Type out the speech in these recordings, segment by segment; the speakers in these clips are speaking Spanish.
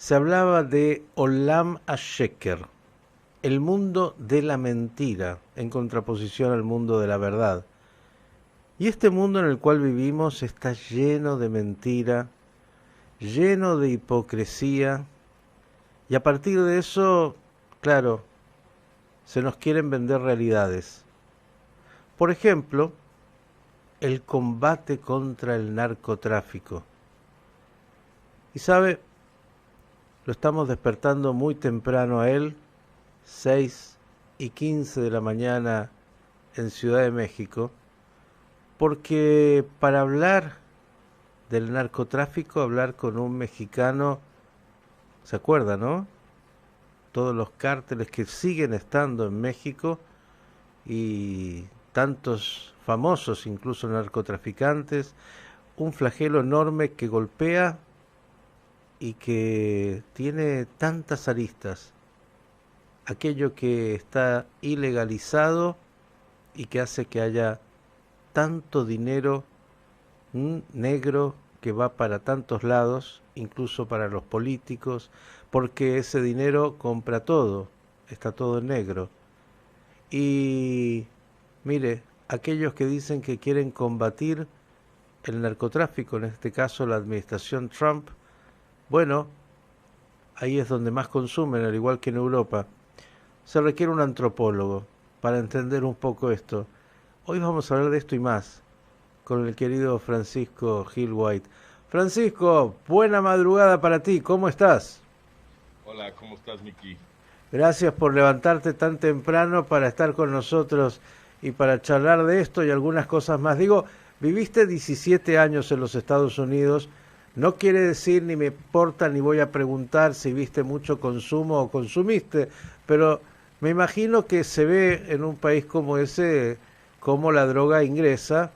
se hablaba de Olam Asheker, el mundo de la mentira, en contraposición al mundo de la verdad. Y este mundo en el cual vivimos está lleno de mentira, lleno de hipocresía, y a partir de eso, claro, se nos quieren vender realidades. Por ejemplo, el combate contra el narcotráfico. Y sabe, lo estamos despertando muy temprano a él, 6:15 de la mañana en Ciudad de México, porque para hablar del narcotráfico, hablar con un mexicano, ¿se acuerda, no? Todos los cárteles que siguen estando en México y tantos famosos, incluso narcotraficantes, un flagelo enorme que golpea y que tiene tantas aristas. Aquello que está ilegalizado y que hace que haya tanto dinero negro que va para tantos lados, incluso para los políticos, porque ese dinero compra todo, está todo en negro. Y mire, aquellos que dicen que quieren combatir el narcotráfico, en este caso la administración Trump, bueno, ahí es donde más consumen, al igual que en Europa. Se requiere un antropólogo para entender un poco esto. Hoy vamos a hablar de esto y más con el querido Francisco Gil White. Francisco, buena madrugada para ti, ¿cómo estás? Hola, ¿cómo estás, Miki? Gracias por levantarte tan temprano para estar con nosotros y para charlar de esto y algunas cosas más. Digo, viviste 17 años en los Estados Unidos, no quiere decir ni me importa ni voy a preguntar si viste mucho consumo o consumiste, pero me imagino que se ve en un país como ese cómo la droga ingresa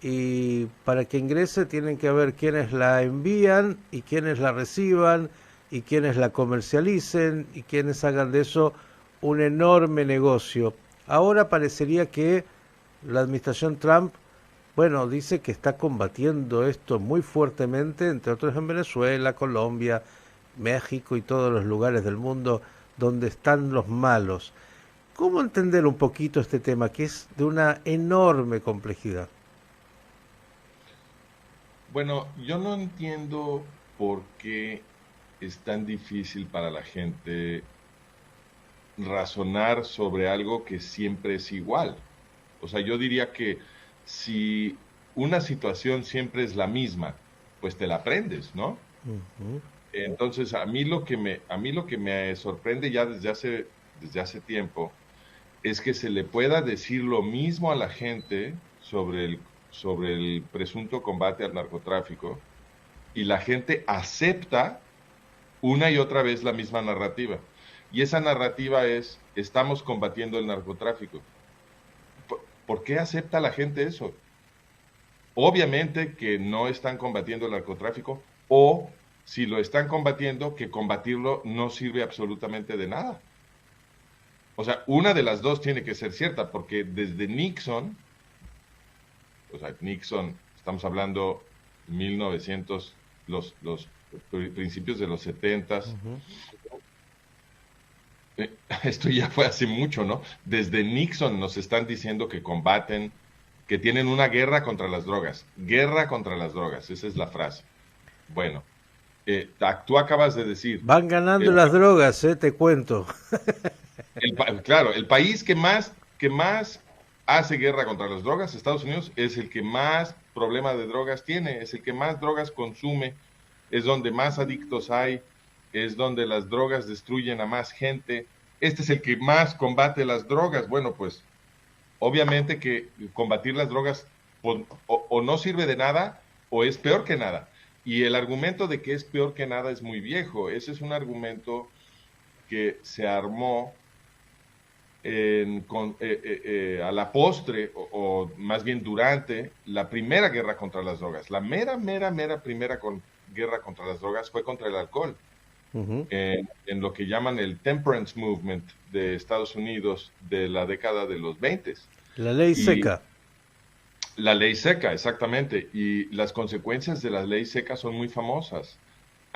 y para que ingrese tienen que haber quienes la envían y quienes la reciban y quienes la comercialicen y quienes hagan de eso un enorme negocio. Ahora parecería que la administración Trump, bueno, dice que está combatiendo esto muy fuertemente, entre otros en Venezuela, Colombia, México y todos los lugares del mundo donde están los malos. ¿Cómo entender un poquito este tema que es de una enorme complejidad? Bueno, yo no entiendo por qué es tan difícil para la gente razonar sobre algo que siempre es igual. O sea, yo diría que si una situación siempre es la misma, pues te la aprendes, ¿no? Ujú. Entonces, a mí lo que me sorprende ya desde hace tiempo es que se le pueda decir lo mismo a la gente sobre el presunto combate al narcotráfico y la gente acepta una y otra vez la misma narrativa. Y esa narrativa es, estamos combatiendo el narcotráfico. ¿Por qué acepta la gente eso? Obviamente que no están combatiendo el narcotráfico o si lo están combatiendo, que combatirlo no sirve absolutamente de nada. O sea, una de las dos tiene que ser cierta, porque desde Nixon, o sea, Nixon, estamos hablando 1900, los principios de los 70, Ujú. esto ya fue hace mucho, ¿no? Desde Nixon nos están diciendo que combaten, que tienen una guerra contra las drogas, esa es la frase. Bueno, tú acabas de decir, Van ganando el, las drogas, te cuento. claro, el país que más hace guerra contra las drogas, Estados Unidos, es el que más problema de drogas tiene, es el que más drogas consume, es donde más adictos hay, es donde las drogas destruyen a más gente. Este es el que más combate las drogas. Bueno, pues obviamente que combatir las drogas o no sirve de nada o es peor que nada. Y el argumento de que es peor que nada es muy viejo. Ese es un argumento que se armó a la postre, o más bien durante la primera guerra contra las drogas. La mera primera guerra contra las drogas fue contra el alcohol, Ujú. en lo que llaman el Temperance Movement de Estados Unidos de la década de los 20. La ley Y seca. la ley seca, exactamente, y las consecuencias de la ley seca son muy famosas.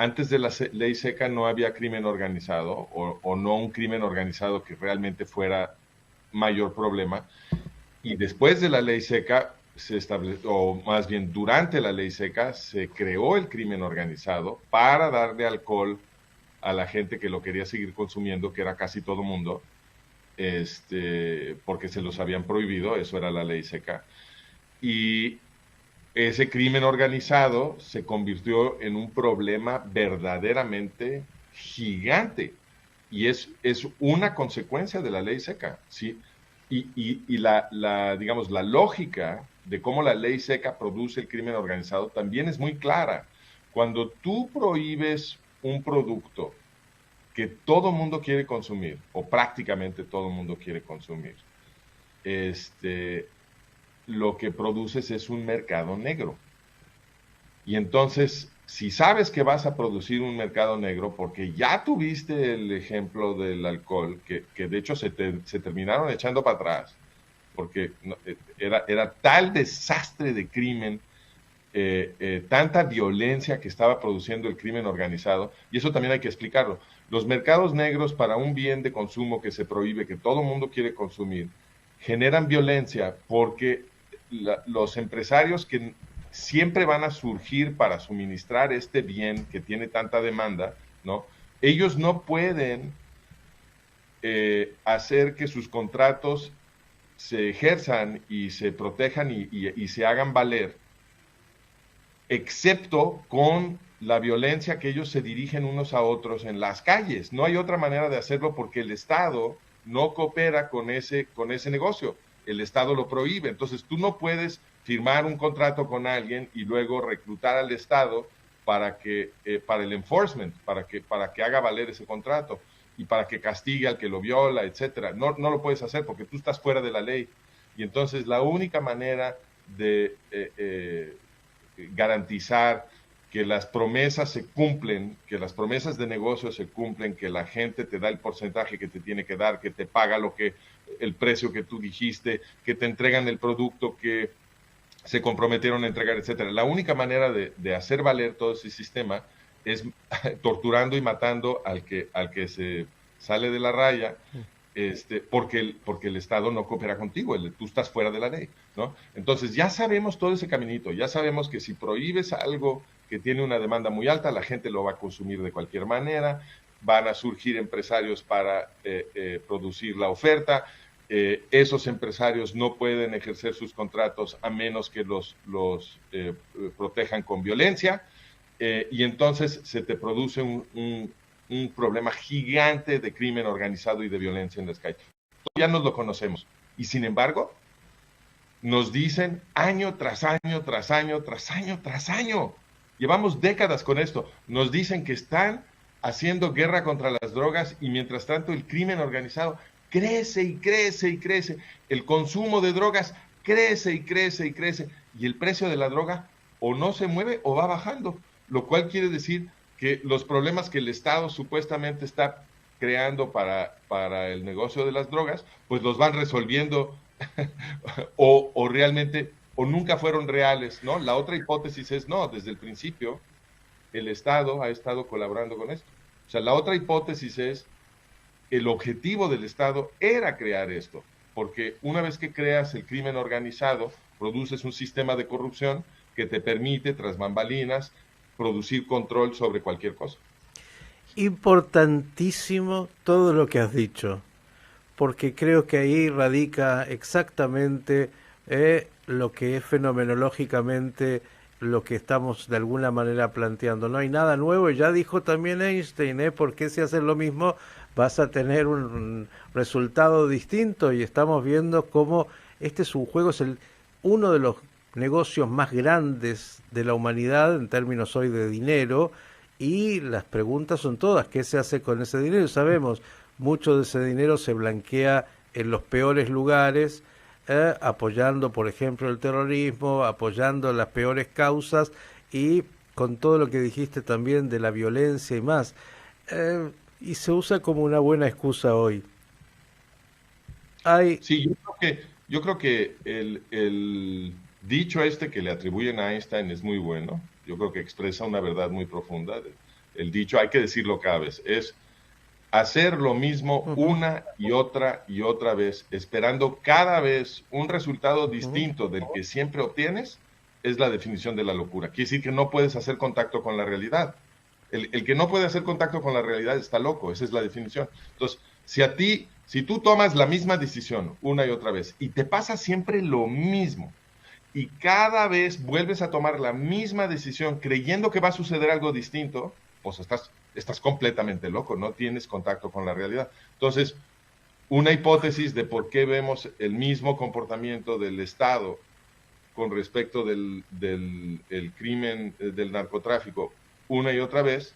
antes de la ley seca no había crimen organizado o no un crimen organizado que realmente fuera mayor problema. Y después de la ley seca se estableció, o más bien durante la ley seca, se creó el crimen organizado para darle alcohol a la gente que lo quería seguir consumiendo, que era casi todo mundo, porque se los habían prohibido, eso era la ley seca. Y ese crimen organizado se convirtió en un problema verdaderamente gigante y es una consecuencia de la ley seca, ¿sí? Y digamos, la lógica de cómo la ley seca produce el crimen organizado también es muy clara. Cuando tú prohíbes un producto que todo mundo quiere consumir, o prácticamente todo mundo quiere consumir, lo que produces es un mercado negro. Y entonces, si sabes que vas a producir un mercado negro, porque ya tuviste el ejemplo del alcohol, que de hecho se terminaron echando para atrás, porque era tal desastre de crimen, tanta violencia que estaba produciendo el crimen organizado, y eso también hay que explicarlo. Los mercados negros para un bien de consumo que se prohíbe, que todo el mundo quiere consumir, generan violencia porque los empresarios que siempre van a surgir para suministrar este bien que tiene tanta demanda, ¿no? Ellos no pueden hacer que sus contratos se ejerzan y se protejan y se hagan valer, excepto con la violencia que ellos se dirigen unos a otros en las calles. No hay otra manera de hacerlo porque el Estado no coopera con ese negocio. El Estado lo prohíbe. Entonces tú no puedes firmar un contrato con alguien y luego reclutar al Estado para el enforcement, para que haga valer ese contrato y para que castigue al que lo viola, etcétera. No lo puedes hacer porque tú estás fuera de la ley. Y entonces la única manera de garantizar que las promesas se cumplen, que las promesas de negocio se cumplen, que la gente te da el porcentaje que te tiene que dar, que te paga el precio que tú dijiste, que te entregan el producto que se comprometieron a entregar, etcétera. La única manera de hacer valer todo ese sistema es torturando y matando al que se sale de la raya, porque el Estado no coopera contigo, tú estás fuera de la ley, ¿no? Entonces ya sabemos todo ese caminito, ya sabemos que si prohíbes algo que tiene una demanda muy alta, la gente lo va a consumir de cualquier manera, van a surgir empresarios para producir la oferta, esos empresarios no pueden ejercer sus contratos a menos que los protejan con violencia, y entonces se te produce un problema gigante de crimen organizado y de violencia en las calles. Ya nos lo conocemos. Y sin embargo, nos dicen año tras año, tras año, tras año, tras año. Llevamos décadas con esto. Nos dicen que están haciendo guerra contra las drogas y mientras tanto el crimen organizado crece y crece y crece. El consumo de drogas crece y crece y crece. Y el precio de la droga o no se mueve o va bajando. Lo cual quiere decir que los problemas que el Estado supuestamente está creando para el negocio de las drogas, pues los van resolviendo o realmente, o nunca fueron reales, ¿no? La otra hipótesis es, no, desde el principio el Estado ha estado colaborando con esto. O sea, la otra hipótesis es, el objetivo del Estado era crear esto, porque una vez que creas el crimen organizado, produces un sistema de corrupción que te permite, tras bambalinas, producir control sobre cualquier cosa. Importantísimo todo lo que has dicho, porque creo que ahí radica exactamente lo que es fenomenológicamente lo que estamos de alguna manera planteando. No hay nada nuevo, ya dijo también Einstein, ¿por qué si haces lo mismo vas a tener un resultado distinto? Y estamos viendo cómo este es un juego, es uno de los negocios más grandes de la humanidad en términos hoy de dinero, y las preguntas son todas, ¿qué se hace con ese dinero? Sabemos, mucho de ese dinero se blanquea en los peores lugares, apoyando, por ejemplo, el terrorismo, apoyando las peores causas y con todo lo que dijiste también de la violencia y más. Y se usa como una buena excusa hoy. Sí, yo creo que el dicho que le atribuyen a Einstein es muy bueno. Yo creo que expresa una verdad muy profunda. el dicho, hay que decirlo cada vez, es hacer lo mismo Ujú, una y otra vez, esperando cada vez un resultado ujú. distinto del que siempre obtienes, es la definición de la locura. Quiere decir que no puedes hacer contacto con la realidad. El que no puede hacer contacto con la realidad está loco, esa es la definición. Entonces, si tú tomas la misma decisión una y otra vez y te pasa siempre lo mismo, y cada vez vuelves a tomar la misma decisión creyendo que va a suceder algo distinto, pues estás completamente loco, no tienes contacto con la realidad. Entonces, una hipótesis de por qué vemos el mismo comportamiento del Estado con respecto del el crimen del narcotráfico una y otra vez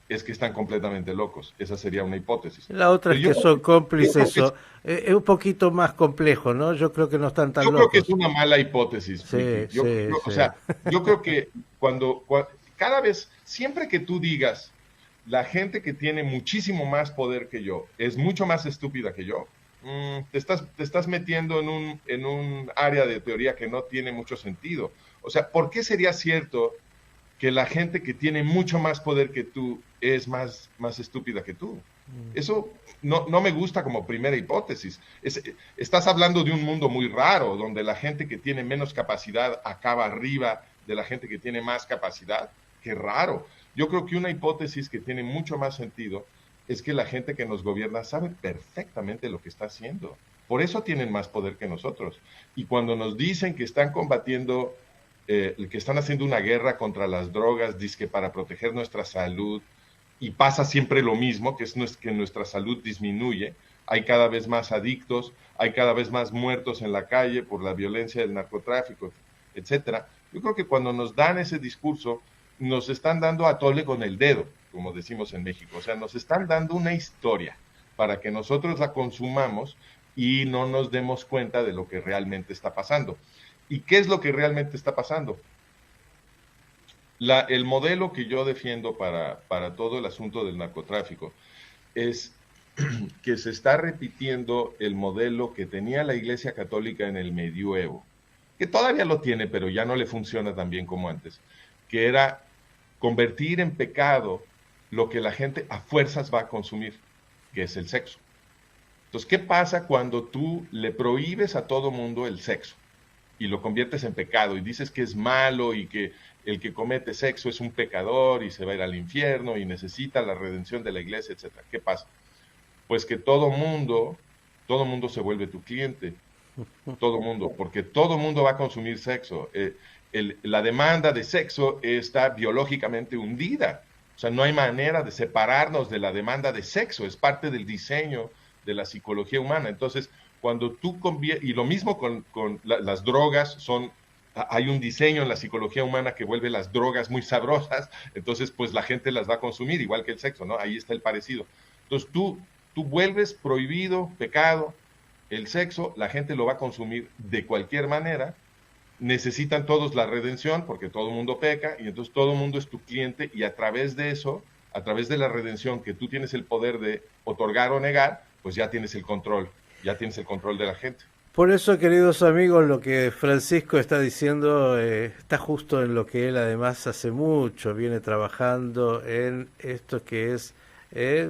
es que están completamente locos. Esa sería una hipótesis. La otra es Pero que son yo cómplices, creo que es, es un poquito más complejo, ¿no? Yo creo que no están tan yo creo que es locos. una mala hipótesis, Sí, Miki. sí, O sí. sea, yo creo que cada vez, siempre que tú digas, la gente que tiene muchísimo más poder que yo es mucho más estúpida que yo, te estás metiendo en un área de teoría que no tiene mucho sentido. O sea, ¿por qué sería cierto que la gente que tiene mucho más poder que tú es más estúpida que tú? Eso no me gusta como primera hipótesis. Estás hablando de un mundo muy raro, donde la gente que tiene menos capacidad acaba arriba de la gente que tiene más capacidad. Qué raro. Yo creo que una hipótesis que tiene mucho más sentido es que la gente que nos gobierna sabe perfectamente lo que está haciendo. Por eso tienen más poder que nosotros. Y cuando nos dicen que están combatiendo, que están haciendo una guerra contra las drogas, dizque para proteger nuestra salud, y pasa siempre lo mismo, que es que nuestra salud disminuye, hay cada vez más adictos, hay cada vez más muertos en la calle por la violencia del narcotráfico, etcétera. Yo creo que cuando nos dan ese discurso, nos están dando a tole con el dedo, como decimos en México. O sea, nos están dando una historia para que nosotros la consumamos y no nos demos cuenta de lo que realmente está pasando. ¿Y qué es lo que realmente está pasando? El modelo que yo defiendo para todo el asunto del narcotráfico es que se está repitiendo el modelo que tenía la Iglesia Católica en el medioevo, que todavía lo tiene, pero ya no le funciona tan bien como antes, que era convertir en pecado lo que la gente a fuerzas va a consumir, que es el sexo. Entonces, ¿qué pasa cuando tú le prohíbes a todo mundo el sexo y lo conviertes en pecado y dices que es malo y que el que comete sexo es un pecador y se va a ir al infierno y necesita la redención de la iglesia, etcétera? ¿Qué pasa? Pues que todo mundo se vuelve tu cliente, todo mundo, porque todo mundo va a consumir sexo. La demanda de sexo está biológicamente hundida. O sea, no hay manera de separarnos de la demanda de sexo, es parte del diseño de la psicología humana. Entonces, cuando tú y lo mismo con las drogas, hay un diseño en la psicología humana que vuelve las drogas muy sabrosas, entonces pues la gente las va a consumir, igual que el sexo, ¿no? Ahí está el parecido. Entonces tú vuelves prohibido, pecado, el sexo, la gente lo va a consumir de cualquier manera, necesitan todos la redención porque todo el mundo peca y entonces todo el mundo es tu cliente y a través de eso, a través de la redención que tú tienes el poder de otorgar o negar, pues ya tienes el control de la gente. Por eso, queridos amigos, lo que Francisco está diciendo está justo en lo que él además hace mucho viene trabajando en esto que es,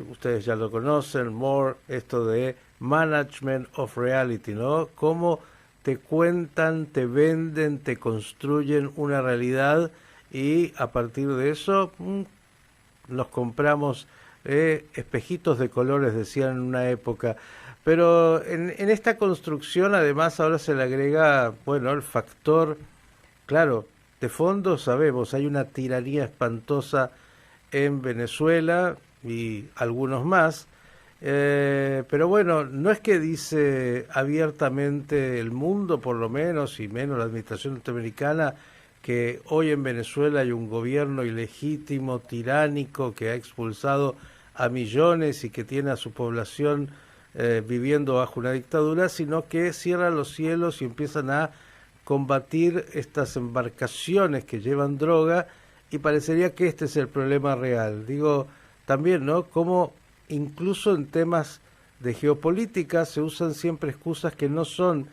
ustedes ya lo conocen, more, esto de management of reality, ¿no? Cómo te cuentan, te venden, te construyen una realidad y a partir de eso nos compramos espejitos de colores, decían en una época. Pero en esta construcción además ahora se le agrega, bueno, el factor, claro, de fondo sabemos, hay una tiranía espantosa en Venezuela y algunos más, pero bueno, no es que dice abiertamente el mundo, por lo menos, y menos la administración norteamericana, que hoy en Venezuela hay un gobierno ilegítimo, tiránico, que ha expulsado a millones y que tiene a su población viviendo bajo una dictadura, sino que cierran los cielos y empiezan a combatir estas embarcaciones que llevan droga y parecería que este es el problema real. Digo, también, ¿no? Como incluso en temas de geopolítica se usan siempre excusas que no son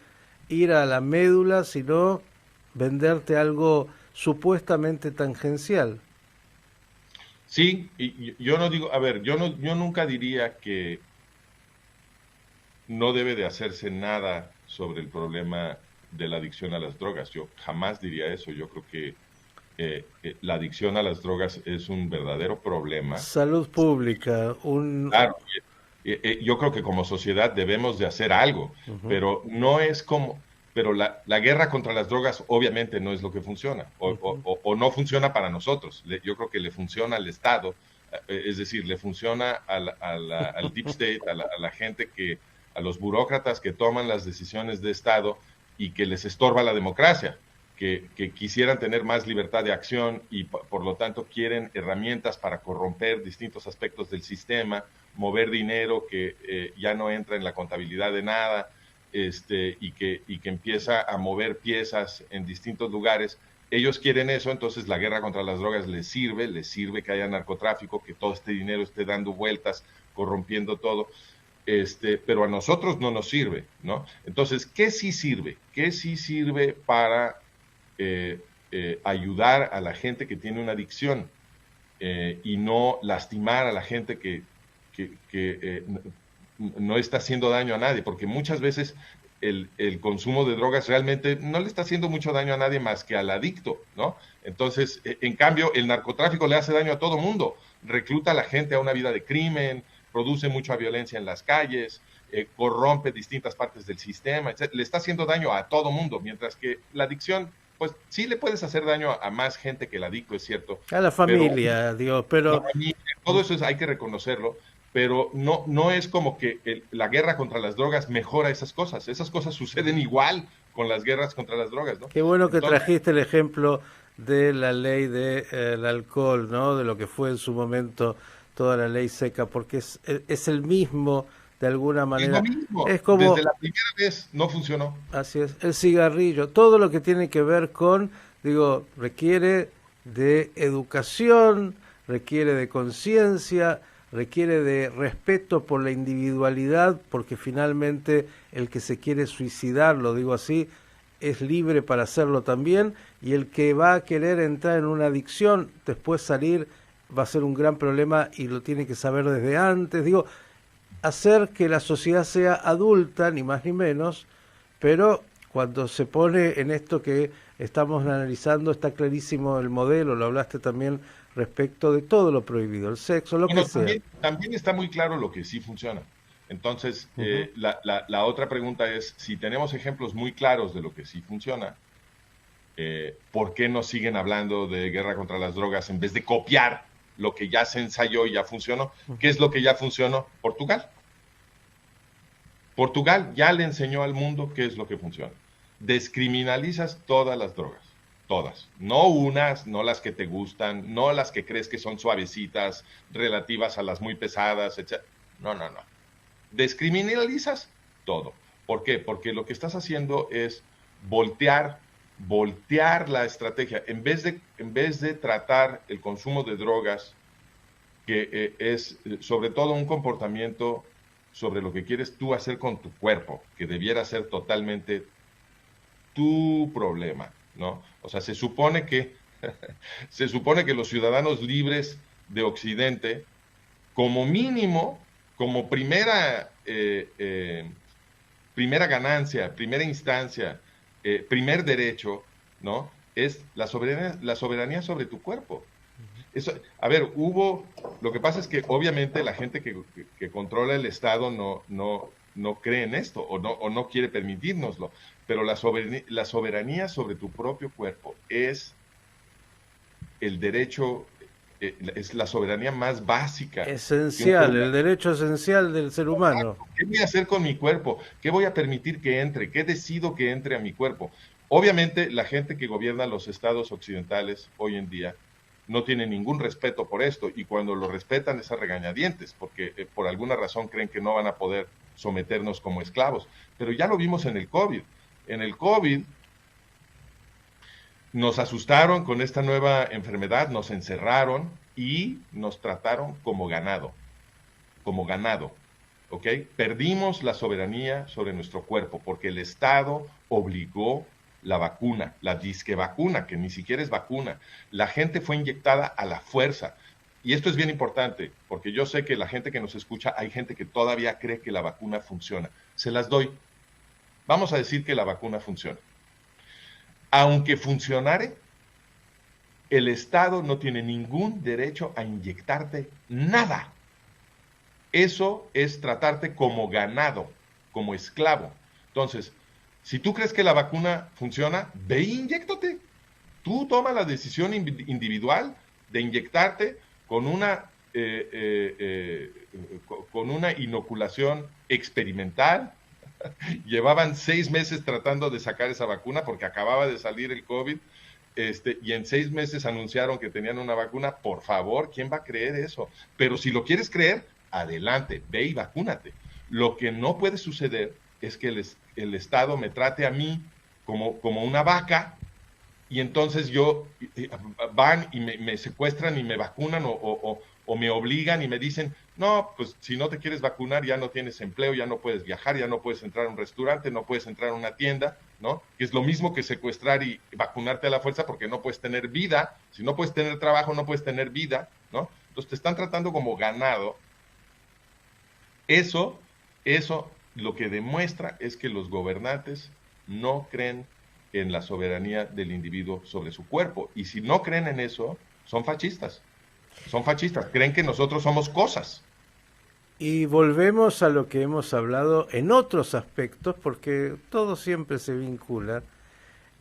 ir a la médula, sino venderte algo supuestamente tangencial. Sí, y yo no digo, a ver, yo nunca diría que no debe de hacerse nada sobre el problema de la adicción a las drogas. Yo jamás diría eso. Yo creo que la adicción a las drogas es un verdadero problema. Salud pública, un... Claro, yo creo que como sociedad debemos de hacer algo, Ujú, pero no es como, pero la guerra contra las drogas obviamente no es lo que funciona, ujú. o no funciona para nosotros. Yo creo que le funciona al Estado, es decir, le funciona al deep state, a la gente que, a los burócratas que toman las decisiones de Estado y que les estorba la democracia. Que quisieran tener más libertad de acción y por lo tanto quieren herramientas para corromper distintos aspectos del sistema, mover dinero que ya no entra en la contabilidad de nada, y que empieza a mover piezas en distintos lugares. Ellos quieren eso, entonces la guerra contra las drogas les sirve que haya narcotráfico, que todo este dinero esté dando vueltas, corrompiendo todo, pero a nosotros no nos sirve, ¿no? Entonces, ¿qué sí sirve? ¿Qué sí sirve para ayudar a la gente que tiene una adicción y no lastimar a la gente que no está haciendo daño a nadie? Porque muchas veces el consumo de drogas realmente no le está haciendo mucho daño a nadie más que al adicto, ¿no? Entonces, en cambio, el narcotráfico le hace daño a todo mundo, recluta a la gente a una vida de crimen, produce mucha violencia en las calles, corrompe distintas partes del sistema, etc. Le está haciendo daño a todo mundo, mientras que la adicción, pues sí le puedes hacer daño a más gente que el adicto, es cierto, A la pero familia, digo, pero... todo eso hay que reconocerlo, pero no es como que la guerra contra las drogas mejora esas cosas suceden igual con las guerras contra las drogas, ¿no? Qué bueno que Entonces, trajiste el ejemplo de la ley del alcohol, ¿no? De lo que fue en su momento toda la ley seca, porque es el mismo, de alguna es lo manera. mismo, Es desde como, la primera vez no funcionó. así es, el cigarrillo, todo lo que tiene que ver con, digo, requiere de educación, requiere de conciencia, requiere de respeto por la individualidad, porque finalmente el que se quiere suicidar, lo digo así, es libre para hacerlo también, y el que va a querer entrar en una adicción, después salir, va a ser un gran problema y lo tiene que saber desde antes. Digo, hacer que la sociedad sea adulta, ni más ni menos, pero cuando se pone en esto que estamos analizando, está clarísimo el modelo, lo hablaste también respecto de todo lo prohibido, el sexo, lo que Bueno, sea. también está muy claro lo que sí funciona. Entonces, Ujú. la otra pregunta es, si tenemos ejemplos muy claros de lo que sí funciona, ¿por qué no siguen hablando de guerra contra las drogas en vez de copiar lo que ya se ensayó y ya funcionó? ¿Qué es lo que ya funcionó? Portugal. Portugal ya le enseñó al mundo qué es lo que funciona. Descriminalizas todas las drogas, todas. No unas, no las que te gustan, no las que crees que son suavecitas, relativas a las muy pesadas, etc. No, no, no. Descriminalizas todo. ¿Por qué? Porque lo que estás haciendo es voltear, voltear la estrategia. En vez de tratar el consumo de drogas, que es sobre todo un comportamiento sobre lo que quieres tú hacer con tu cuerpo, que debiera ser totalmente tu problema, ¿no? O sea, se supone que los ciudadanos libres de Occidente, como mínimo, como primera ganancia, primera instancia, primer derecho, ¿no? Es la soberanía sobre tu cuerpo. Eso, a ver, lo que pasa es que obviamente la gente que controla el Estado no cree en esto o no quiere permitírnoslo, pero la soberanía sobre tu propio cuerpo es el derecho, es la soberanía más básica que un ser Esencial, el humano. derecho esencial del ser humano. ¿Qué voy a hacer con mi cuerpo? ¿Qué voy a permitir que entre? ¿Qué decido que entre a mi cuerpo? Obviamente la gente que gobierna los estados occidentales hoy en día no tiene ningún respeto por esto y cuando lo respetan es a regañadientes porque por alguna razón creen que no van a poder someternos como esclavos. Pero ya lo vimos en el COVID. En el COVID nos asustaron con esta nueva enfermedad, nos encerraron y nos trataron como ganado, ¿ok? Perdimos la soberanía sobre nuestro cuerpo porque el Estado obligó la vacuna, la disque vacuna, que ni siquiera es vacuna. La gente fue inyectada a la fuerza. y esto es bien importante, porque yo sé que la gente que nos escucha, hay gente que todavía cree que la vacuna funciona. Se las doy. Vamos a decir que la vacuna funciona. Aunque funcionare, el Estado no tiene ningún derecho a inyectarte nada. Eso es tratarte como ganado, como esclavo. Entonces, si tú crees que la vacuna funciona, ve y inyéctate. Tú toma la decisión individual de inyectarte con con una inoculación experimental. Llevaban 6 meses tratando de sacar esa vacuna porque acababa de salir el COVID, y en 6 meses anunciaron que tenían una vacuna. Por favor, ¿quién va a creer eso? Pero si lo quieres creer, adelante, ve y vacúnate. Lo que no puede suceder es que el Estado me trate a mí como una vaca, y entonces van y me secuestran y me vacunan o me obligan y me dicen, no, pues si no te quieres vacunar ya no tienes empleo, ya no puedes viajar, ya no puedes entrar a un restaurante, no puedes entrar a una tienda, ¿no? Que es lo mismo que secuestrar y vacunarte a la fuerza, porque no puedes tener vida. Si no puedes tener trabajo, no puedes tener vida, ¿no? Entonces te están tratando como ganado. Eso lo que demuestra es que los gobernantes no creen en la soberanía del individuo sobre su cuerpo. Y si no creen en eso, son fascistas. Son fascistas, creen que nosotros somos cosas. Y volvemos a lo que hemos hablado en otros aspectos, porque todo siempre se vincula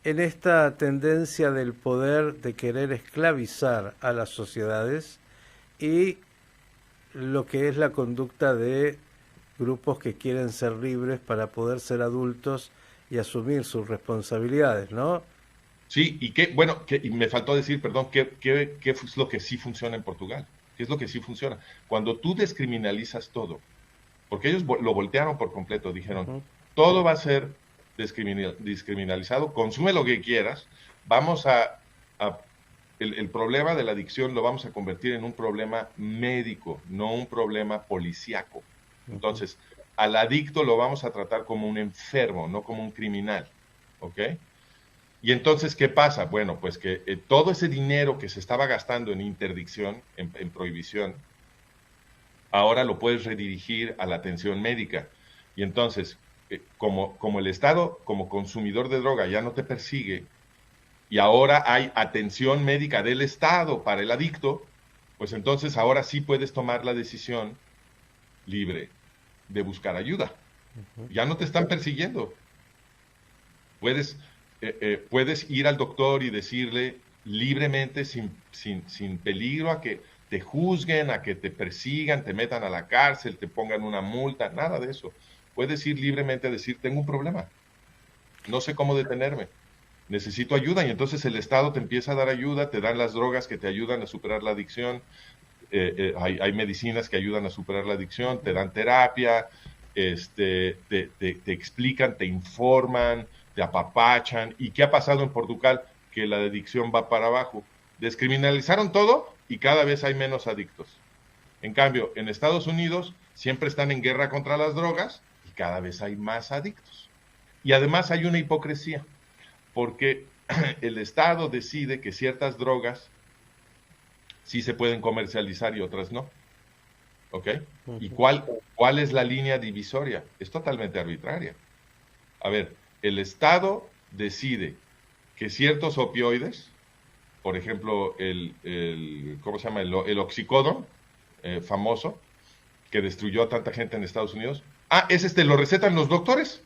en esta tendencia del poder de querer esclavizar a las sociedades y lo que es la conducta de grupos que quieren ser libres para poder ser adultos y asumir sus responsabilidades, ¿no? Sí, y me faltó decir, perdón, ¿qué es lo que sí funciona en Portugal? ¿Qué es lo que sí funciona? Cuando tú descriminalizas todo, porque ellos lo voltearon por completo, dijeron, todo va a ser descriminalizado, consume lo que quieras, vamos el problema de la adicción lo vamos a convertir en un problema médico, no un problema policíaco. Entonces, al adicto lo vamos a tratar como un enfermo, no como un criminal, ¿ok? Y entonces, ¿qué pasa? Bueno, pues que todo ese dinero que se estaba gastando en interdicción, en prohibición, ahora lo puedes redirigir a la atención médica. Y entonces, como el Estado, como consumidor de droga, ya no te persigue, y ahora hay atención médica del Estado para el adicto, pues entonces ahora sí puedes tomar la decisión libre de buscar ayuda. Ya no te están persiguiendo. Puedes ir al doctor y decirle libremente, sin peligro a que te juzguen, a que te persigan, te metan a la cárcel, te pongan una multa, nada de eso. Puedes ir libremente a decir, tengo un problema, no sé cómo detenerme, necesito ayuda, y entonces el Estado te empieza a dar ayuda, te dan las drogas que te ayudan a superar la adicción, hay medicinas que ayudan a superar la adicción, te dan terapia, te explican, te informan, te apapachan. ¿Y qué ha pasado en Portugal? Que la adicción va para abajo. Descriminalizaron todo y cada vez hay menos adictos. En cambio, en Estados Unidos siempre están en guerra contra las drogas y cada vez hay más adictos. Y además hay una hipocresía, porque el Estado decide que ciertas drogas sí se pueden comercializar y otras no. ¿Ok? ¿Y cuál es la línea divisoria? Es totalmente arbitraria. A ver, el Estado decide que ciertos opioides, por ejemplo, ¿cómo se llama? El oxicodón, famoso, que destruyó a tanta gente en Estados Unidos. Ese te lo recetan los doctores.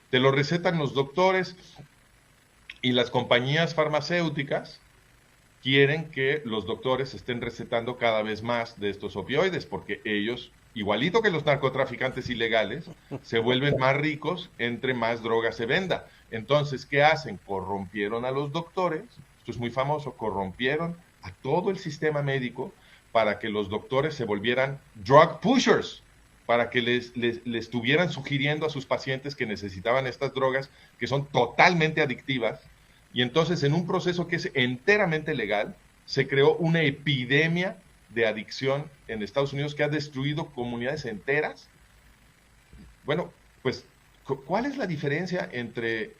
Te lo recetan los doctores, y las compañías farmacéuticas quieren que los doctores estén recetando cada vez más de estos opioides, porque ellos, igualito que los narcotraficantes ilegales, se vuelven más ricos entre más droga se venda. Entonces, ¿qué hacen? Corrompieron a los doctores, esto es muy famoso, corrompieron a todo el sistema médico para que los doctores se volvieran drug pushers, para que les estuvieran sugiriendo a sus pacientes que necesitaban estas drogas, que son totalmente adictivas. Y entonces, en un proceso que es enteramente legal, se creó una epidemia de adicción en Estados Unidos que ha destruido comunidades enteras. Bueno, pues, ¿cuál es la diferencia entre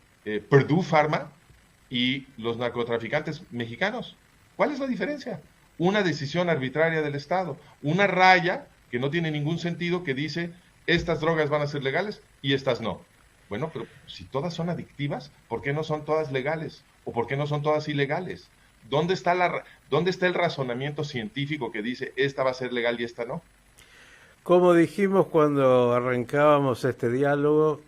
Purdue Pharma y los narcotraficantes mexicanos? ¿Cuál es la diferencia? una decisión arbitraria del Estado, una raya que no tiene ningún sentido que dice estas drogas van a ser legales y estas no. Bueno, pero si todas son adictivas, ¿por qué no son todas legales? ¿O por qué no son todas ilegales? ¿Dónde está el razonamiento científico que dice esta va a ser legal y esta no? Como dijimos cuando arrancábamos este diálogo,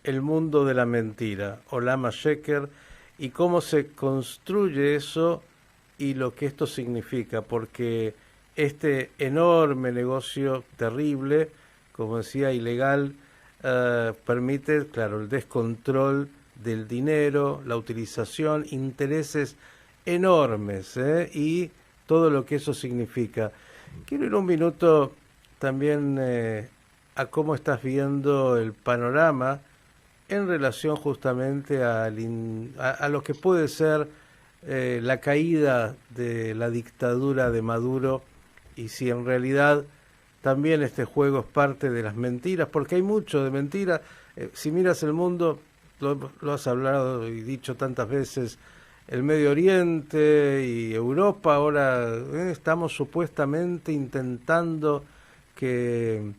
el mundo de la mentira, Olama Sheker, y cómo se construye eso y lo que esto significa, porque este enorme negocio terrible, como decía, ilegal, permite, claro, el descontrol del dinero, la utilización, intereses enormes, y todo lo que eso significa. Quiero ir un minuto también a cómo estás viendo el panorama en relación justamente a lo que puede ser la caída de la dictadura de Maduro, y si en realidad también este juego es parte de las mentiras, porque hay mucho de mentira. Si miras el mundo, lo has hablado y dicho tantas veces, el Medio Oriente y Europa, ahora estamos supuestamente intentando que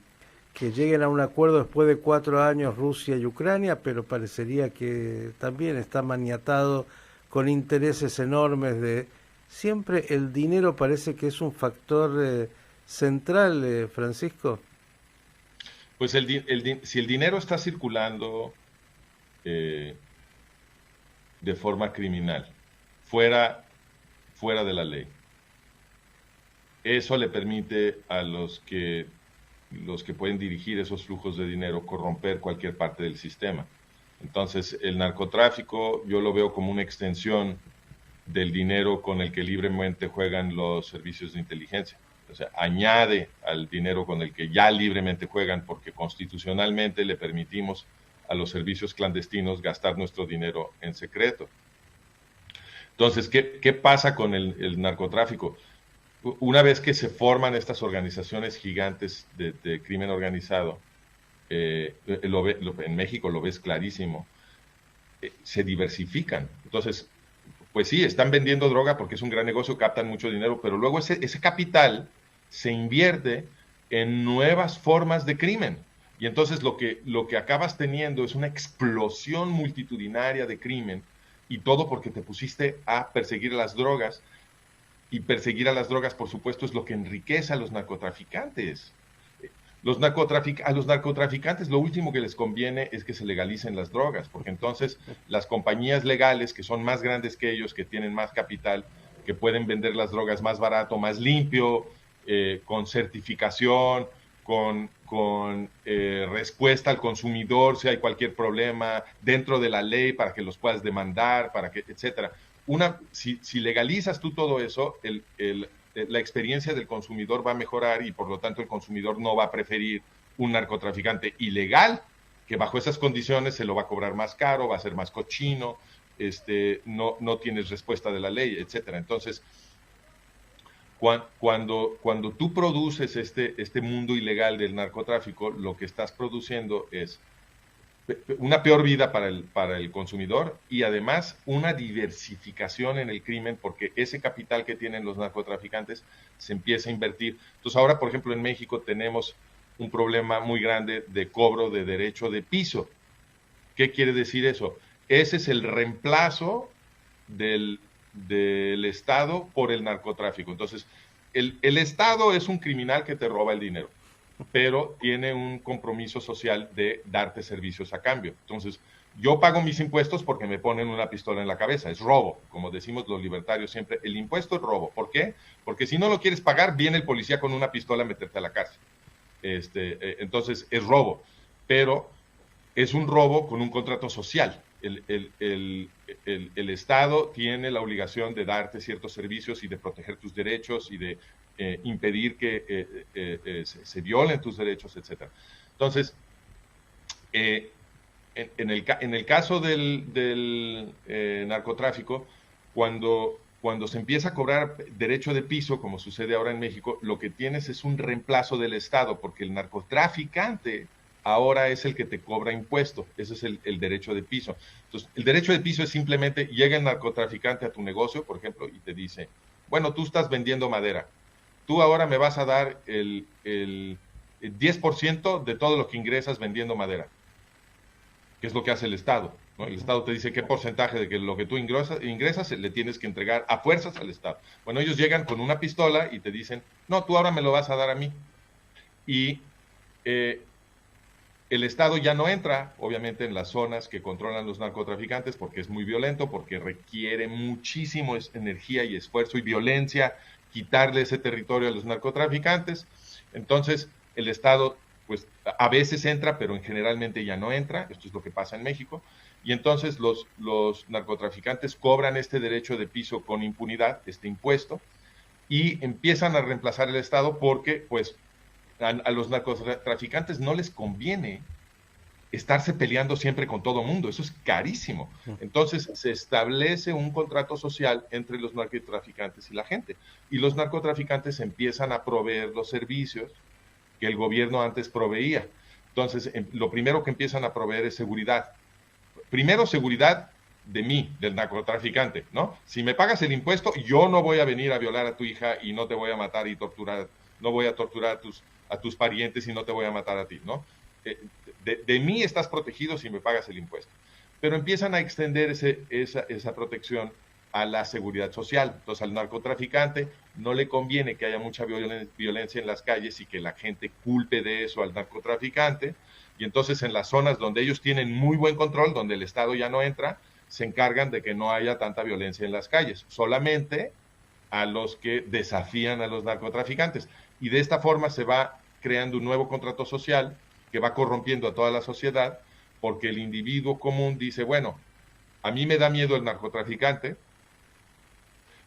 lleguen a un acuerdo después de 4 años Rusia y Ucrania, pero parecería que también está maniatado con intereses enormes de... Siempre el dinero parece que es un factor central, Francisco. Pues si el dinero está circulando eh, de forma criminal, fuera, fuera de la ley, eso le permite a los que pueden dirigir esos flujos de dinero corromper cualquier parte del sistema. Entonces, el narcotráfico yo lo veo como una extensión del dinero con el que libremente juegan los servicios de inteligencia. O sea, añade al dinero con el que ya libremente juegan, porque constitucionalmente le permitimos a los servicios clandestinos gastar nuestro dinero en secreto. Entonces, ¿qué pasa con el narcotráfico? Una vez que se forman estas organizaciones gigantes de crimen organizado, en México lo ves clarísimo, se diversifican. Entonces, pues sí, están vendiendo droga porque es un gran negocio, captan mucho dinero, pero luego ese capital se invierte en nuevas formas de crimen. Y entonces lo que acabas teniendo es una explosión multitudinaria de crimen, y todo porque te pusiste a perseguir las drogas, y perseguir a las drogas, por supuesto, es lo que enriquece a los narcotraficantes. A los narcotraficantes lo último que les conviene es que se legalicen las drogas, porque entonces las compañías legales, que son más grandes que ellos, que tienen más capital, que pueden vender las drogas más barato, más limpio, con certificación, con respuesta al consumidor si hay cualquier problema, dentro de la ley para que los puedas demandar, para que, etcétera. Si legalizas tú todo eso, la experiencia del consumidor va a mejorar, y por lo tanto el consumidor no va a preferir un narcotraficante ilegal que bajo esas condiciones se lo va a cobrar más caro, va a ser más cochino, no tienes respuesta de la ley, etcétera. Entonces, cuando tú produces este mundo ilegal del narcotráfico, lo que estás produciendo es una peor vida para el consumidor, y además una diversificación en el crimen, porque ese capital que tienen los narcotraficantes se empieza a invertir. Entonces ahora, por ejemplo, en México tenemos un problema muy grande de cobro de derecho de piso. ¿Qué quiere decir eso? Ese es el reemplazo del Estado por el narcotráfico. Entonces, el Estado es un criminal que te roba el dinero, pero tiene un compromiso social de darte servicios a cambio. Entonces, yo pago mis impuestos porque me ponen una pistola en la cabeza, es robo, como decimos los libertarios siempre, el impuesto es robo. ¿Por qué? Porque si no lo quieres pagar, viene el policía con una pistola a meterte a la cárcel. Entonces, es robo, pero es un robo con un contrato social. El Estado tiene la obligación de darte ciertos servicios y de proteger tus derechos y de impedir que se violen tus derechos, etc. Entonces, en el caso del narcotráfico, cuando se empieza a cobrar derecho de piso, como sucede ahora en México, lo que tienes es un reemplazo del Estado, porque el narcotraficante ahora es el que te cobra impuesto. Ese es el derecho de piso. Entonces, el derecho de piso es simplemente, llega el narcotraficante a tu negocio, por ejemplo, y te dice, bueno, tú estás vendiendo madera, tú ahora me vas a dar el 10% de todo lo que ingresas vendiendo madera, que es lo que hace el Estado, ¿no? El Estado te dice qué porcentaje de que lo que tú ingresas le tienes que entregar a fuerzas al Estado. Bueno, ellos llegan con una pistola y te dicen, no, tú ahora me lo vas a dar a mí. Y eh, el Estado ya no entra, obviamente, en las zonas que controlan los narcotraficantes porque es muy violento, porque requiere muchísimo energía y esfuerzo y violencia quitarle ese territorio a los narcotraficantes. Entonces, el Estado, pues, a veces entra, pero generalmente ya no entra. Esto es lo que pasa en México. Y entonces los narcotraficantes cobran este derecho de piso con impunidad, este impuesto, y empiezan a reemplazar el Estado porque, pues, a los narcotraficantes no les conviene estarse peleando siempre con todo mundo, eso es carísimo. Entonces se establece un contrato social entre los narcotraficantes y la gente, y los narcotraficantes empiezan a proveer los servicios que el gobierno antes proveía. Entonces, lo primero que empiezan a proveer es seguridad. Primero, seguridad de mí, del narcotraficante, ¿no? Si me pagas el impuesto, yo no voy a venir a violar a tu hija y no te voy a matar y torturar, no voy a torturar a tus parientes y no te voy a matar a ti, ¿no? De mí estás protegido si me pagas el impuesto. Pero empiezan a extender esa protección a la seguridad social. Entonces al narcotraficante no le conviene que haya mucha violencia en las calles y que la gente culpe de eso al narcotraficante. Y entonces en las zonas donde ellos tienen muy buen control, donde el Estado ya no entra, se encargan de que no haya tanta violencia en las calles. Solamente a los que desafían a los narcotraficantes. Y de esta forma se va creando un nuevo contrato social que va corrompiendo a toda la sociedad, porque el individuo común dice, bueno, a mí me da miedo el narcotraficante,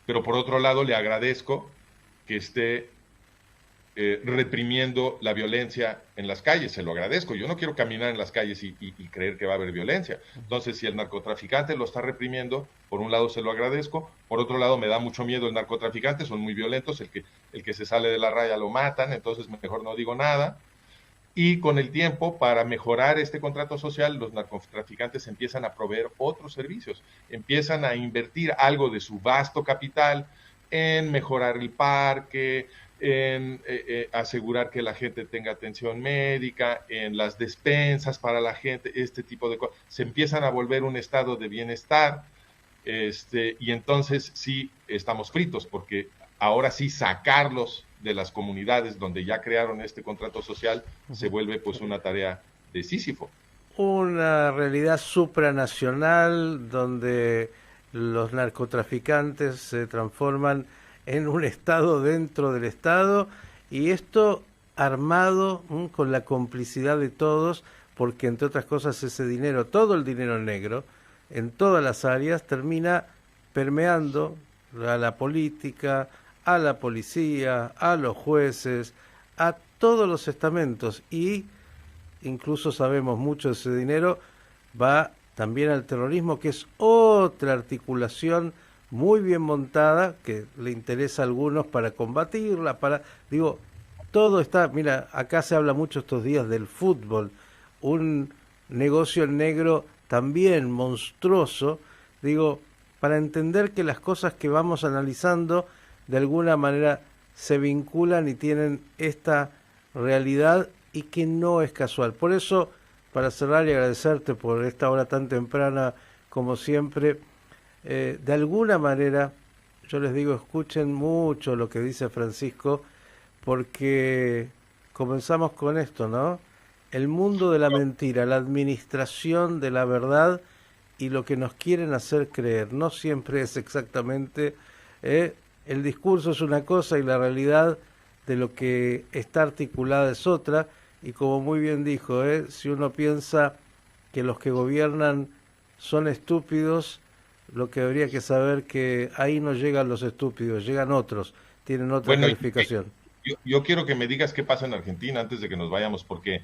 pero por otro lado le agradezco que esté reprimiendo la violencia en las calles, se lo agradezco, yo no quiero caminar en las calles y creer que va a haber violencia. Entonces, si el narcotraficante lo está reprimiendo, por un lado se lo agradezco, por otro lado me da mucho miedo el narcotraficante, son muy violentos, el que se sale de la raya lo matan, entonces mejor no digo nada. Y con el tiempo, para mejorar este contrato social, los narcotraficantes empiezan a proveer otros servicios, empiezan a invertir algo de su vasto capital en mejorar el parque, en asegurar que la gente tenga atención médica, en las despensas para la gente, este tipo de cosas. Se empiezan a volver un estado de bienestar, y entonces sí estamos fritos, porque ahora sí sacarlos de las comunidades donde ya crearon este contrato social se vuelve pues una tarea de Sísifo. Una realidad supranacional donde los narcotraficantes se transforman en un Estado dentro del Estado, y esto armado con la complicidad de todos, porque entre otras cosas ese dinero, todo el dinero negro, en todas las áreas, termina permeando a la política, a la policía, a los jueces, a todos los estamentos, y incluso sabemos mucho de ese dinero va también al terrorismo, que es otra articulación muy bien montada que le interesa a algunos para combatirla, digo, todo está, mira, acá se habla mucho estos días del fútbol, un negocio negro también monstruoso, digo, para entender que las cosas que vamos analizando de alguna manera se vinculan y tienen esta realidad y que no es casual. Por eso, para cerrar y agradecerte por esta hora tan temprana como siempre, de alguna manera yo les digo, escuchen mucho lo que dice Francisco, porque comenzamos con esto, ¿no? El mundo de la mentira, la administración de la verdad y lo que nos quieren hacer creer. No siempre es exactamente, el discurso es una cosa y la realidad de lo que está articulada es otra, y como muy bien dijo, si uno piensa que los que gobiernan son estúpidos, lo que habría que saber que ahí no llegan los estúpidos, llegan otros, tienen otra calificación. Yo quiero que me digas qué pasa en Argentina antes de que nos vayamos, porque,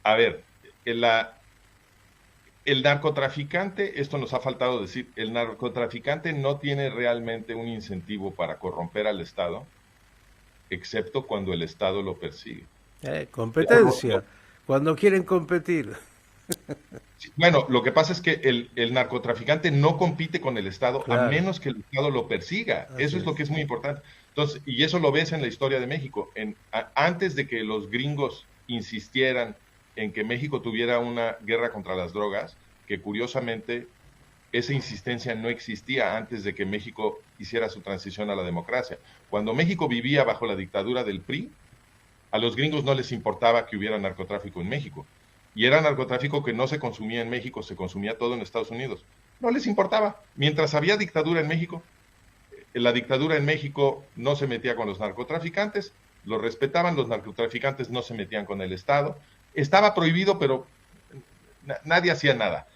a ver, el narcotraficante, esto nos ha faltado decir, el narcotraficante no tiene realmente un incentivo para corromper al Estado, excepto cuando el Estado lo persigue. Competencia, cuando quieren competir. Sí, bueno, lo que pasa es que el narcotraficante no compite con el Estado a Claro, menos que el Estado lo persiga. así Eso es lo es. que es muy importante. Entonces, y eso lo ves en la historia de México. Antes de que los gringos insistieran en que México tuviera una guerra contra las drogas, que curiosamente esa insistencia no existía antes de que México hiciera su transición a la democracia. Cuando México vivía bajo la dictadura del PRI, a los gringos no les importaba que hubiera narcotráfico en México. Y era narcotráfico que no se consumía en México, se consumía todo en Estados Unidos. No les importaba. Mientras había dictadura en México, la dictadura en México no se metía con los narcotraficantes, los respetaban, los narcotraficantes no se metían con el Estado. Estaba prohibido, pero nadie hacía nada.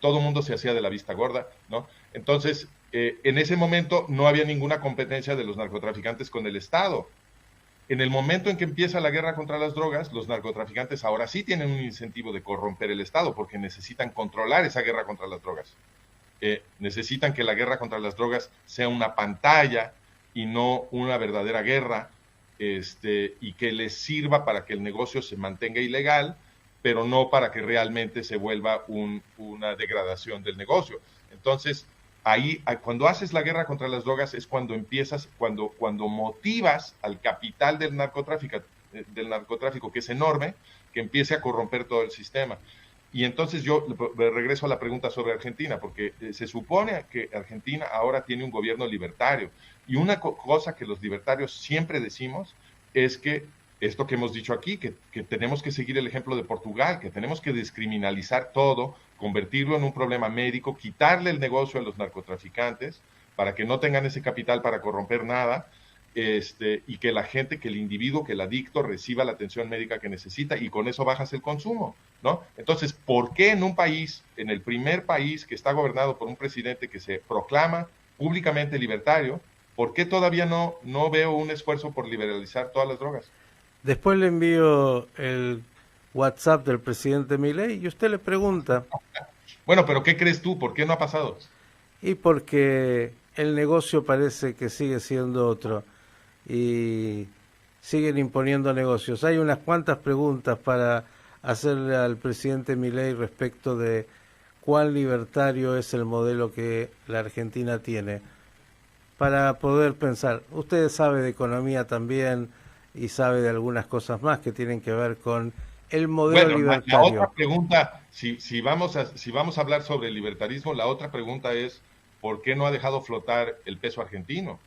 Todo el mundo se hacía de la vista gorda, ¿no? Entonces, en ese momento no había ninguna competencia de los narcotraficantes con el Estado. En el momento en que empieza la guerra contra las drogas, los narcotraficantes ahora sí tienen un incentivo de corromper el Estado porque necesitan controlar esa guerra contra las drogas. Necesitan que la guerra contra las drogas sea una pantalla y no una verdadera guerra, y que les sirva para que el negocio se mantenga ilegal, pero no para que realmente se vuelva una degradación del negocio. Entonces, ahí, cuando haces la guerra contra las drogas es cuando empiezas, cuando motivas al capital del narcotráfico, que es enorme, que empiece a corromper todo el sistema. Y entonces yo regreso a la pregunta sobre Argentina, porque se supone que Argentina ahora tiene un gobierno libertario. Y una cosa que los libertarios siempre decimos es que esto que hemos dicho aquí, que tenemos que seguir el ejemplo de Portugal, que tenemos que descriminalizar todo, convertirlo en un problema médico, quitarle el negocio a los narcotraficantes para que no tengan ese capital para corromper nada, y que la gente, que el individuo, que el adicto reciba la atención médica que necesita y con eso bajas el consumo, ¿no? Entonces, ¿por qué en un país, en el primer país que está gobernado por un presidente que se proclama públicamente libertario, ¿por qué todavía no veo un esfuerzo por liberalizar todas las drogas? Después le envío el WhatsApp del presidente Milei y usted le pregunta, Bueno, pero ¿qué crees tú? ¿Por qué no ha pasado? y porque el negocio parece que sigue siendo otro y siguen imponiendo negocios. Hay unas cuantas preguntas para hacerle al presidente Milei respecto de cuán libertario es el modelo que la Argentina tiene, para poder pensar. Usted sabe de economía también y sabe de algunas cosas más que tienen que ver con el modelo Bueno, la otra libertario. pregunta, si vamos a hablar sobre el libertarismo, la otra pregunta es, ¿por qué no ha dejado flotar el peso argentino?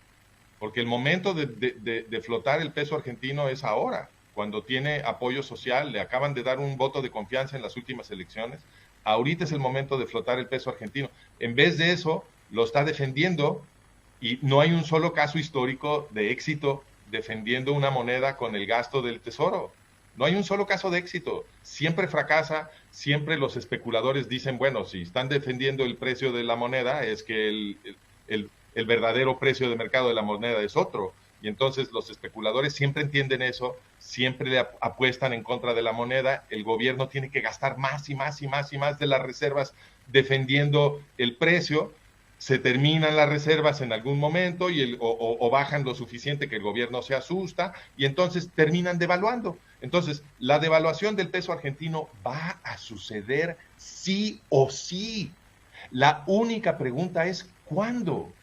Porque el momento de flotar el peso argentino es ahora, cuando tiene apoyo social, le acaban de dar un voto de confianza en las últimas elecciones, ahorita es el momento de flotar el peso argentino. En vez de eso, lo está defendiendo y no hay un solo caso histórico de éxito defendiendo una moneda con el gasto del tesoro. No hay un solo caso de éxito. Siempre fracasa, siempre los especuladores dicen, bueno, si están defendiendo el precio de la moneda, es que el verdadero precio de mercado de la moneda es otro. Y entonces los especuladores siempre entienden eso, siempre le apuestan en contra de la moneda. El gobierno tiene que gastar más y más y más y más de las reservas defendiendo el precio. Se terminan las reservas en algún momento o bajan lo suficiente que el gobierno se asusta y entonces terminan devaluando. Entonces, la devaluación del peso argentino va a suceder sí o sí. La única pregunta es ¿cuándo?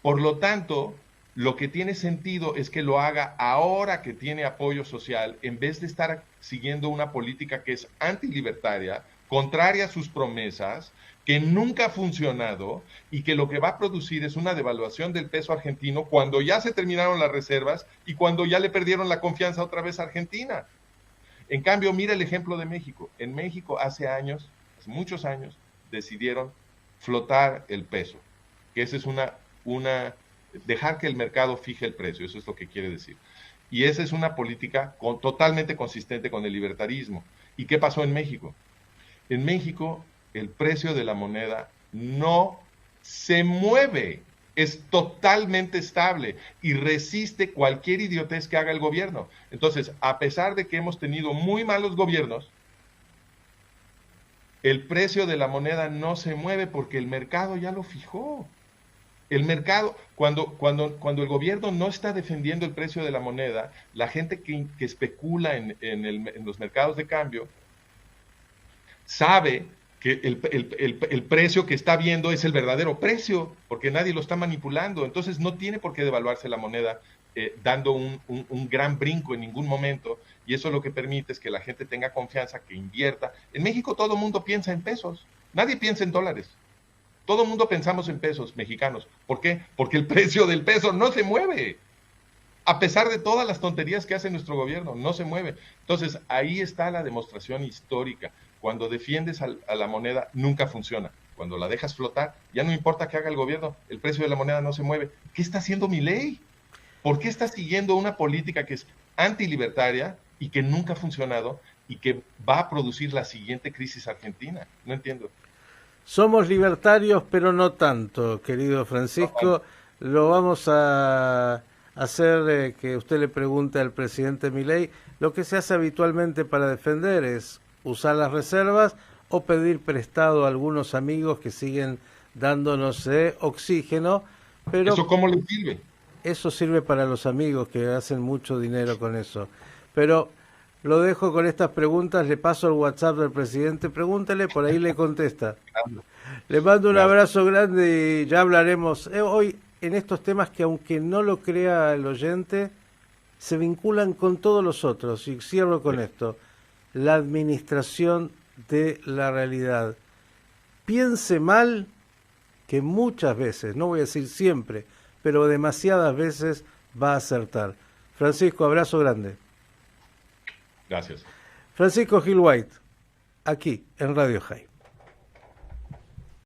Por lo tanto, lo que tiene sentido es que lo haga ahora que tiene apoyo social, en vez de estar siguiendo una política que es antilibertaria, contraria a sus promesas, que nunca ha funcionado y que lo que va a producir es una devaluación del peso argentino cuando ya se terminaron las reservas y cuando ya le perdieron la confianza otra vez a Argentina. En cambio, mira el ejemplo de México. En México hace años, hace muchos años, decidieron flotar el peso, que esa es dejar que el mercado fije el precio, eso es lo que quiere decir. Y esa es una política totalmente consistente con el libertarismo. ¿Y qué pasó en México? En México el precio de la moneda no se mueve, es totalmente estable y resiste cualquier idiotez que haga el gobierno. Entonces, a pesar de que hemos tenido muy malos gobiernos, el precio de la moneda no se mueve porque el mercado ya lo fijó. El mercado, cuando el gobierno no está defendiendo el precio de la moneda, la gente que especula en los mercados de cambio sabe que el precio que está viendo es el verdadero precio, porque nadie lo está manipulando. Entonces no tiene por qué devaluarse la moneda dando un gran brinco en ningún momento, y eso lo que permite es que la gente tenga confianza, que invierta. En México todo el mundo piensa en pesos, nadie piensa en dólares. Todo el mundo pensamos en pesos mexicanos. ¿Por qué? Porque el precio del peso no se mueve. A pesar de todas las tonterías que hace nuestro gobierno, no se mueve. Entonces, ahí está la demostración histórica. Cuando defiendes a la moneda, nunca funciona. Cuando la dejas flotar, ya no importa qué haga el gobierno, el precio de la moneda no se mueve. ¿Qué está haciendo Milei? ¿Por qué está siguiendo una política que es antilibertaria y que nunca ha funcionado y que va a producir la siguiente crisis argentina? No entiendo. Somos libertarios, pero no tanto, querido Francisco. Lo vamos a hacer que usted le pregunte al presidente Milei. Lo que se hace habitualmente para defender es usar las reservas o pedir prestado a algunos amigos que siguen dándonos oxígeno. Pero ¿eso cómo le sirve? eso sirve para los amigos que hacen mucho dinero con eso. Pero lo dejo con estas preguntas, le paso el WhatsApp del presidente, pregúntele, por ahí le contesta. Le mando un abrazo grande y ya hablaremos hoy en estos temas que, aunque no lo crea el oyente, se vinculan con todos los otros. Y cierro con esto: la administración de la realidad. Piense mal, que muchas veces, no voy a decir siempre, pero demasiadas veces va a acertar. Francisco, abrazo grande. Gracias. Francisco Gil White, aquí en Radio High.